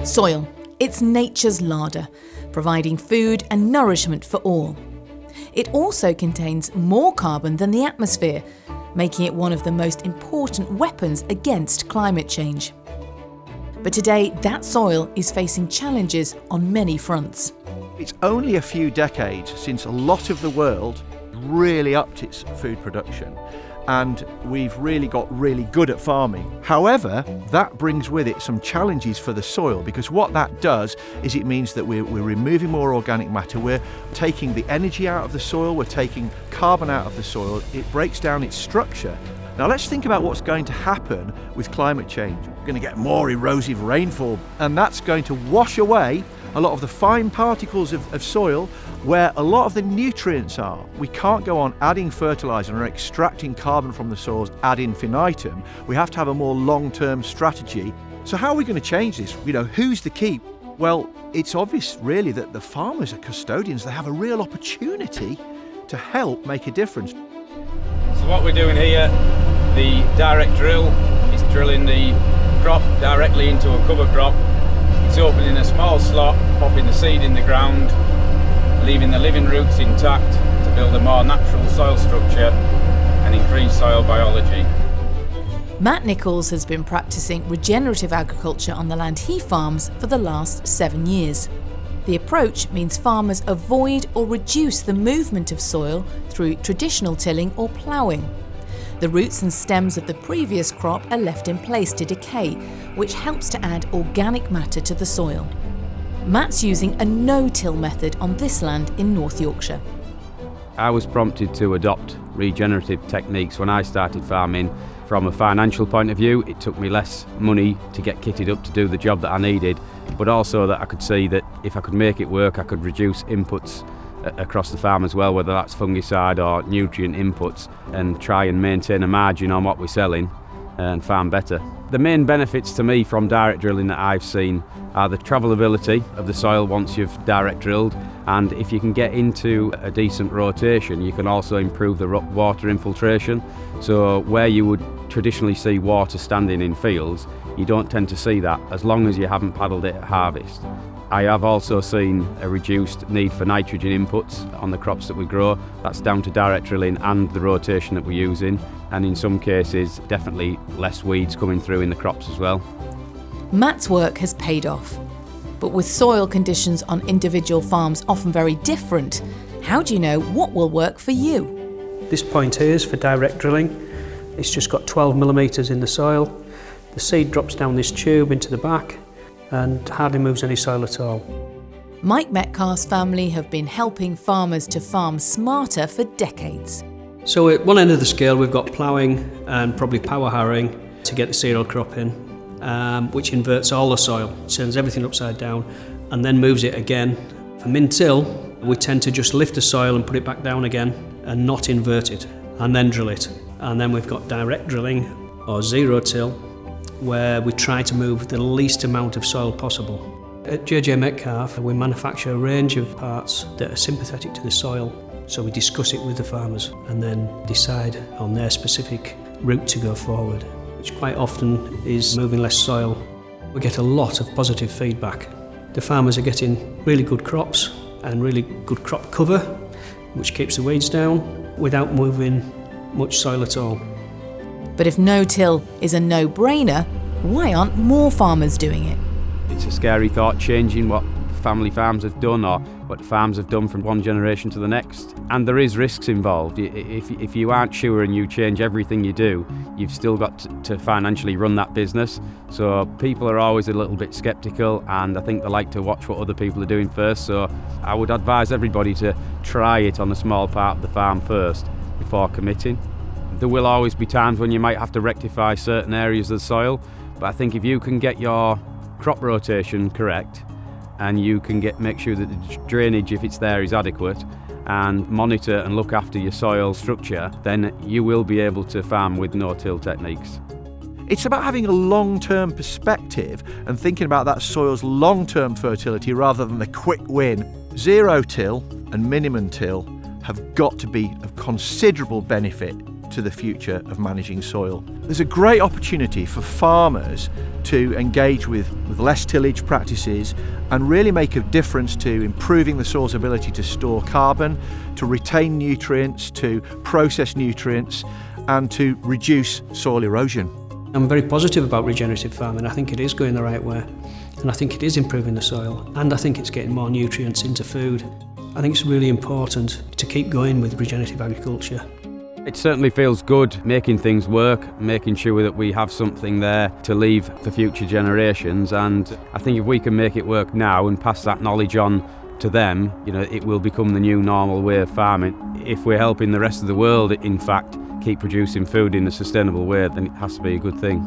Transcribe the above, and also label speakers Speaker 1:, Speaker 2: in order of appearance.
Speaker 1: Soil. It's nature's larder, providing food and nourishment for all. It also contains more carbon than the atmosphere, making it one of the most important weapons against climate change. But today, that soil is facing challenges on many fronts.
Speaker 2: It's only a few decades since a lot of the world really upped its food production, and we've really got really good at farming. However, that brings with it some challenges for the soil, because what that does is it means that we're removing more organic matter, we're taking the energy out of the soil, we're taking carbon out of the soil, it breaks down its structure. Now let's think about what's going to happen with climate change. We're going to get more erosive rainfall, and that's going to wash away a lot of the fine particles of soil where a lot of the nutrients are. We can't go on adding fertiliser and extracting carbon from the soils ad infinitum. We have to have a more long-term strategy. So how are we going to change this? Who's the key? Well, it's obvious really that the farmers are custodians. They have a real opportunity to help make a difference.
Speaker 3: So what we're doing here, the direct drill is drilling the crop directly into a cover crop. It's opening a small slot, popping the seed in the ground, leaving the living roots intact to build a more natural soil structure and increase soil biology.
Speaker 1: Matt Nichols has been practicing regenerative agriculture on the land he farms for the last 7 years. The approach means farmers avoid or reduce the movement of soil through traditional tilling or ploughing. The roots and stems of the previous crop are left in place to decay, which helps to add organic matter to the soil. Matt's using a no-till method on this land in North Yorkshire.
Speaker 4: I was prompted to adopt regenerative techniques when I started farming. From a financial point of view, it took me less money to get kitted up to do the job that I needed, but also that I could see that if I could make it work, I could reduce inputs across the farm as well, whether that's fungicide or nutrient inputs, and try and maintain a margin on what we're selling and farm better. The main benefits to me from direct drilling that I've seen are the travelability of the soil once you've direct drilled, and if you can get into a decent rotation, you can also improve the water infiltration. So where you would traditionally see water standing in fields, you don't tend to see that as long as you haven't paddled it at harvest. I have also seen a reduced need for nitrogen inputs on the crops that we grow. That's down to direct drilling and the rotation that we're using, and in some cases definitely less weeds coming through in the crops as well.
Speaker 1: Matt's work has paid off, but with soil conditions on individual farms often very different, how do you know what will work for you?
Speaker 5: This point here is for direct drilling. It's just got 12 millimetres in the soil. The seed drops down this tube into the back and hardly moves any soil at all.
Speaker 1: Mike Metcalf's family have been helping farmers to farm smarter for decades.
Speaker 5: So at one end of the scale we've got ploughing and probably power harrowing to get the cereal crop in, which inverts all the soil, turns everything upside down and then moves it again. For min-till, we tend to just lift the soil and put it back down again and not invert it, and then drill it. And then we've got direct drilling or zero till, where we try to move the least amount of soil possible. At JJ Metcalf, we manufacture a range of parts that are sympathetic to the soil, so we discuss it with the farmers and then decide on their specific route to go forward, which quite often is moving less soil. We get a lot of positive feedback. The farmers are getting really good crops and really good crop cover, which keeps the weeds down without moving much soil at all.
Speaker 1: But if no-till is a no-brainer, why aren't more farmers doing it?
Speaker 4: It's a scary thought, changing what family farms have done or what farms have done from one generation to the next. And there is risks involved. If you aren't sure and you change everything you do, you've still got to financially run that business. So people are always a little bit sceptical, and I think they like to watch what other people are doing first. So I would advise everybody to try it on a small part of the farm first before committing. There will always be times when you might have to rectify certain areas of the soil, but I think if you can get your crop rotation correct and you can make sure that the drainage, if it's there, is adequate, and monitor and look after your soil structure, then you will be able to farm with no-till techniques.
Speaker 2: It's about having a long-term perspective and thinking about that soil's long-term fertility rather than the quick win. Zero till and minimum till have got to be of considerable benefit to the future of managing soil. There's a great opportunity for farmers to engage with less tillage practices and really make a difference to improving the soil's ability to store carbon, to retain nutrients, to process nutrients, and to reduce soil erosion.
Speaker 5: I'm very positive about regenerative farming. I think it is going the right way, and I think it is improving the soil, and I think it's getting more nutrients into food. I think it's really important to keep going with regenerative agriculture.
Speaker 4: It certainly feels good making things work, making sure that we have something there to leave for future generations, and I think if we can make it work now and pass that knowledge on to them, it will become the new normal way of farming. If we're helping the rest of the world, in fact, keep producing food in a sustainable way, then it has to be a good thing.